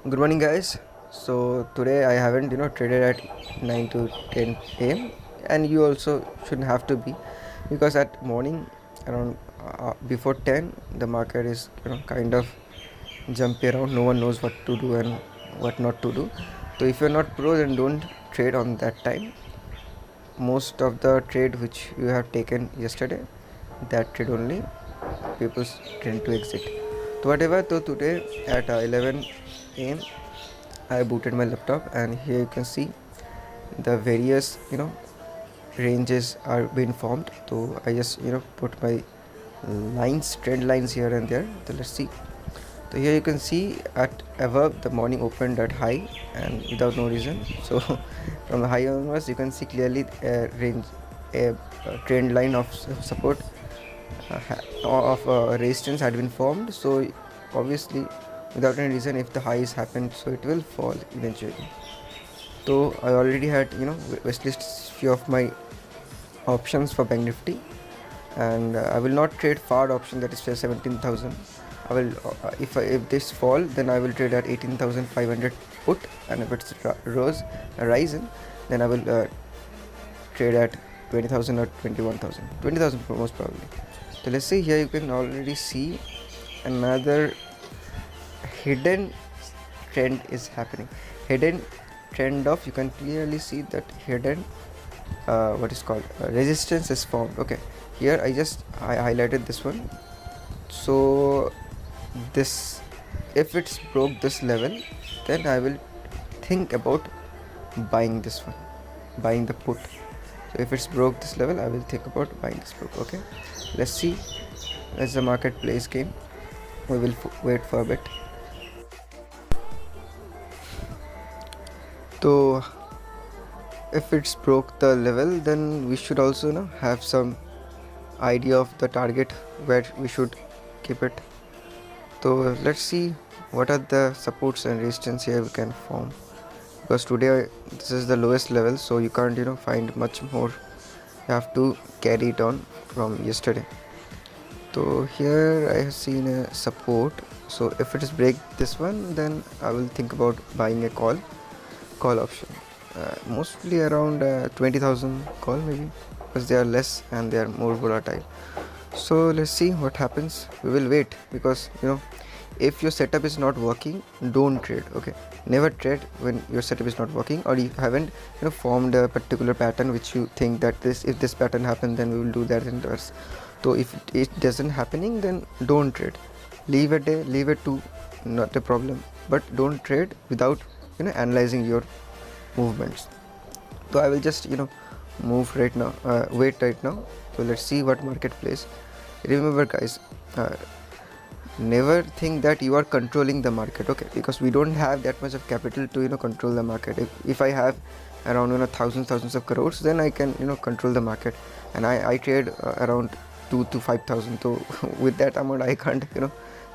Good morning, guys. So today I haven't traded at 9 to 10 a.m. and you also shouldn't have to be, because at morning around before 10 the market is kind of jumpy around. No one knows what to do and what not to do. So if you're not pro, then don't trade on that time. Most of the trade which you have taken yesterday, that trade only people tend to exit. So whatever. So today at 11 a.m. I booted my laptop, and here you can see the various ranges are being formed. So I just put my lines, trend lines here and there. So let's see. So here you can see at above the morning opened at high and without no reason. So from the high onwards you can see clearly a range, a trend line of support of resistance had been formed. So obviously without any reason, if the highs happened, so it will fall eventually. So I already had wishlist few of my options for Bank Nifty, and I will not trade FARD option, that is for 17,000. I will if this fall, then I will trade at 18,500 put, and if it's rising, then I will trade at 20,000 or 21,000, 20,000 most probably. So let's see. Here you can already see another hidden trend is happening. Hidden trend of, you can clearly see that hidden what is called resistance is formed. Okay, here I highlighted this one. So this, if it's broke this level, then I will think about buying this one, buying the put. So if it's broke this level, I will think about buying this put. Okay, let's see as the market plays game. We will wait for a bit. So if it's broke the level, then we should also have some idea of the target where we should keep it. So let's see what are the supports and resistance here we can form, because today this is the lowest level, so you can't find much more. You have to carry it on from yesterday. So here I have seen a support. So if it is break this one, then I will think about buying a call option, mostly around 20,000 call maybe, because they are less and they are more volatile. So let's see what happens. We will wait, because if your setup is not working, don't trade. Okay, never trade when your setup is not working, or you haven't formed a particular pattern which you think that if this pattern happens, then we will do that in reverse. So if it doesn't happening, then don't trade. Leave a day, leave it to, not a problem, but don't trade without analyzing your movements. So I will just move right now, wait right now. So let's see what market plays. Remember guys, never think that you are controlling the market. Okay, because we don't have that much of capital to control the market. If I have around thousands of crores, then I can control the market, and I trade around 2 to 5,000. So with that amount I can't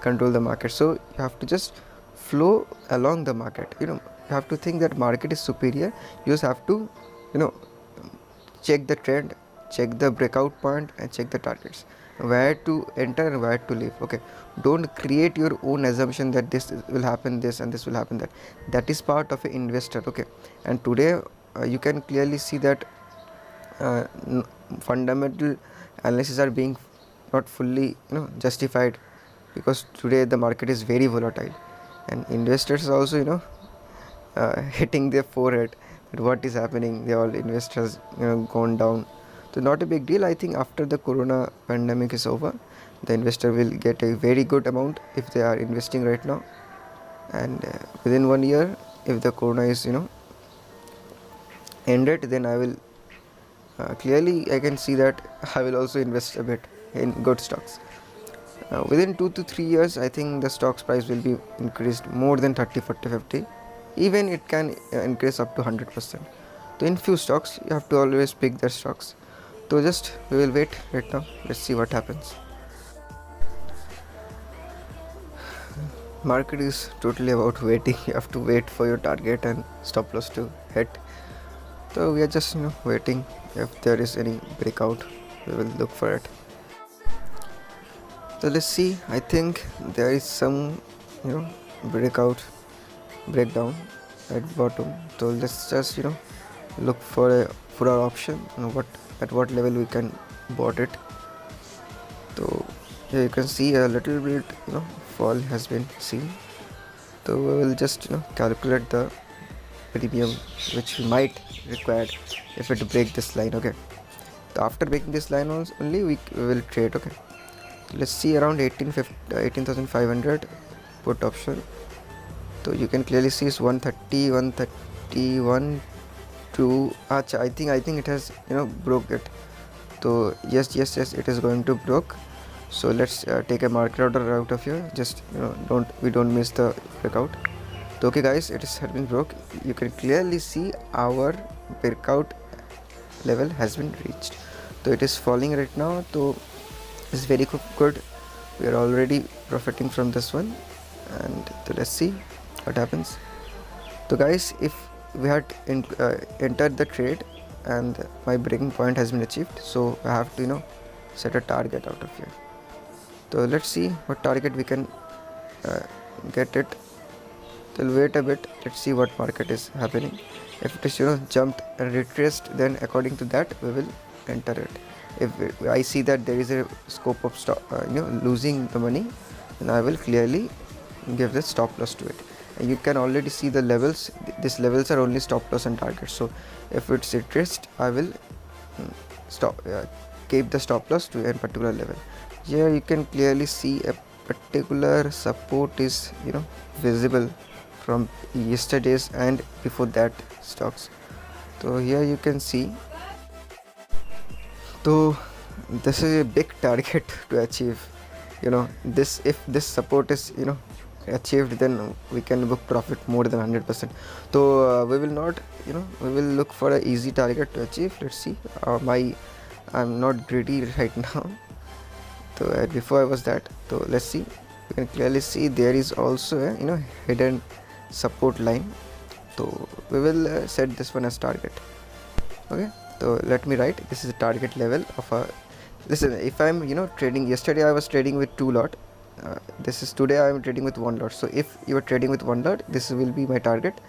control the market. So you have to just flow along the market. You have to think that market is superior. You just have to check the trend, check the breakout point, and check the targets, where to enter and where to leave. Okay, don't create your own assumption that this will happen this and this will happen that is part of an investor. Okay, and today you can clearly see that fundamental analysis are being not fully justified, because today the market is very volatile, and investors also hitting their forehead that what is happening. They all investors gone down. So not a big deal. I think after the corona pandemic is over, the investor will get a very good amount if they are investing right now, and within 1 year, if the corona is ended, then I will clearly I can see that I will also invest a bit in good stocks. Within 2 to 3 years, I think the stocks price will be increased more than 30, 40, 50. Even it can increase up to 100%. So in few stocks, you have to always pick the stocks. So just we will wait right now. Let's see what happens. Market is totally about waiting. You have to wait for your target and stop loss to hit. So we are just waiting. If there is any breakout, we will look for it. So let's see. I think there is some breakout breakdown at bottom. So let's just look for our option, what at what level we can bought it. So here you can see a little bit fall has been seen. So we will just calculate the premium which we might require if it break this line. Okay, so after breaking this line only we will trade. Okay, let's see around 18,500 put option. So you can clearly see it's 130, 131 to I think it has broke it. So yes, it is going to broke. So let's take a market order out of here. Just don't miss the breakout. So okay guys, it has been broke. You can clearly see our breakout level has been reached. So it is falling right now. So it's very good. We are already profiting from this one, and so let's see what happens. So guys, if we had entered the trade and my breaking point has been achieved, so I have to set a target out of here. So let's see what target we can get it. So wait a bit, let's see what market is happening. If it is jumped and retraced, then according to that we will enter it. If I see that there is a scope of losing the money, then I will clearly give the stop loss to it. And you can already see the levels. These levels are only stop loss and target. So if it's retraced, I will keep the stop loss to a particular level. Here you can clearly see a particular support is visible from yesterday's and before that stocks. So here you can see. So this is a big target to achieve. This, if this support is achieved, then we can book profit more than 100%. So we will not we will look for an easy target to achieve. Let's see. I'm not greedy right now. So before I was that. So let's see. You can clearly see there is also a hidden support line. So we will set this one as target. Okay, so let me write, this is a target level of a, listen, if I'm trading, yesterday I was trading with 2 lot, this is today I am trading with 1 lot. So if you are trading with 1 lot, this will be my target,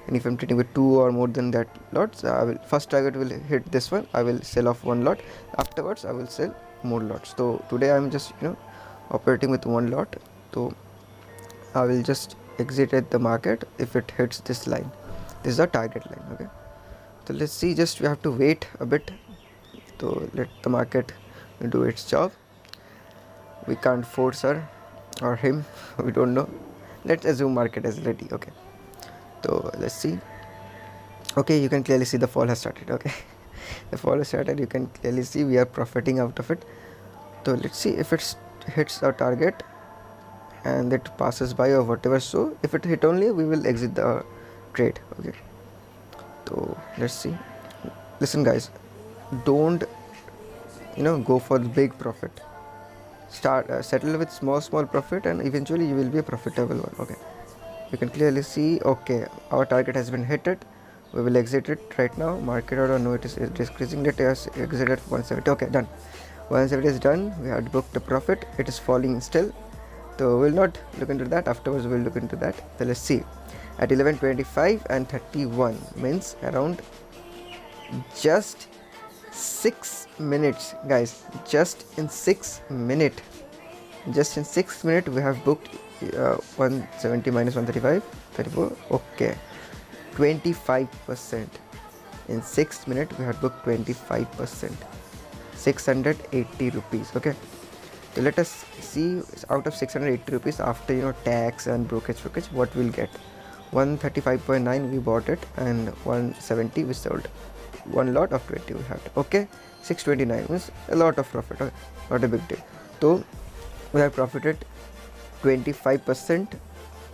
and if I'm trading with 2 or more than that lots, I will first target will hit this one, I will sell off 1 lot, afterwards I will sell more lots. So today I'm just operating with 1 lot. So I will just exit at the market if it hits this line. This is the target line. Okay, so let's see, just we have to wait a bit. So let the market do its job. We can't force her or him, we don't know. Let's assume market is ready. Okay, so let's see. Okay, you can clearly see the fall has started. Okay, the fall has started. You can clearly see we are profiting out of it. So let's see if it hits our target and it passes by or whatever. So if it hit only, we will exit the trade. Okay, so let's see. Listen guys, don't go for the big profit. Start settle with small profit, and eventually you will be a profitable one. Okay, you can clearly see. Okay, our target has been hit it. We will exit it right now. Market order, no, it is decreasing. Let us exit at 170. Okay, done. 170 is done. We had booked the profit. It is falling still, so we'll not look into that. Afterwards we'll look into that. So let's see. At 11:25 and 31 means around just 6 minutes, guys. Just in 6 minutes we have booked 170 minus 135, 34. Okay, 25%. In 6 minutes we have booked 25%, 680 rupees. Okay, so let us see, out of 680 rupees after tax and brokerage what we'll get. 135.9 we bought it, and 170 we sold. 1 lot of 20 we had. Okay, 629 means a lot of profit. Okay, not a big deal. So we have profited 25%,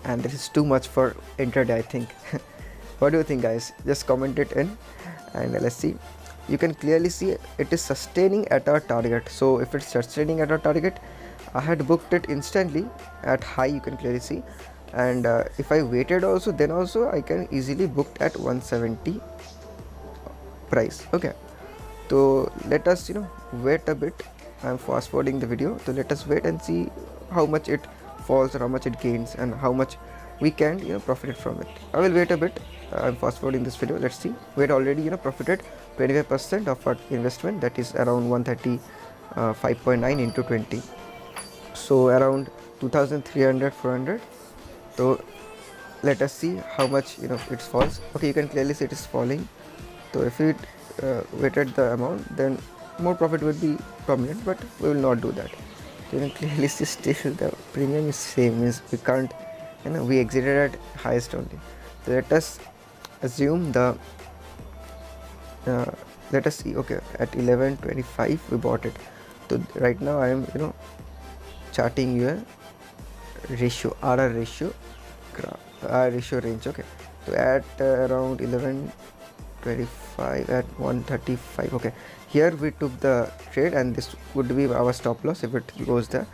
and this is too much for intraday, I think. What do you think, guys? Just comment it in, and let's see. You can clearly see it is sustaining at our target. So if it's sustaining at our target, I had booked it instantly at high. You can clearly see, and if I waited also, then also I can easily book at 170 price. Okay, so let us wait a bit. I'm fast forwarding the video, so let us wait and see how much it falls or how much it gains and how much we can profit from it. I will wait a bit. I'm fast forwarding this video. Let's see. We had already profited 25% of our investment, that is around 135.9 into 20, so around 2300 400. So let us see how much it falls. Okay, you can clearly see it is falling. So if it weighted the amount, then more profit would be prominent, but we will not do that. So you can clearly see still the premium is same, means we can't, we exited at highest only. So let us assume the let us see. Okay, at 11.25 we bought it. So right now I am charting you a ratio, RR ratio graph, R ratio range. Okay, so at around 11.25 at 135. Okay, here we took the trade, and this would be our stop loss if it goes there,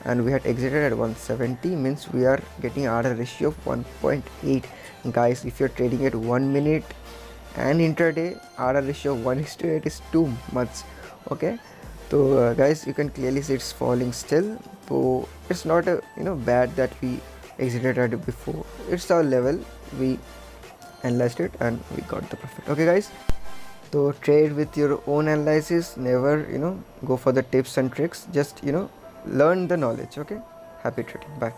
and we had exited at 170, means we are getting RR ratio of 1.8. guys, if you're trading at 1 minute and intraday, RR ratio of 1:8 is too much. Okay, so guys, you can clearly see it's falling still. So it's not a bad that we exited at it before. It's our level, we analyzed it and we got the profit. Okay guys, so trade with your own analysis. Never go for the tips and tricks. Just learn the knowledge. Okay, happy trading. Bye.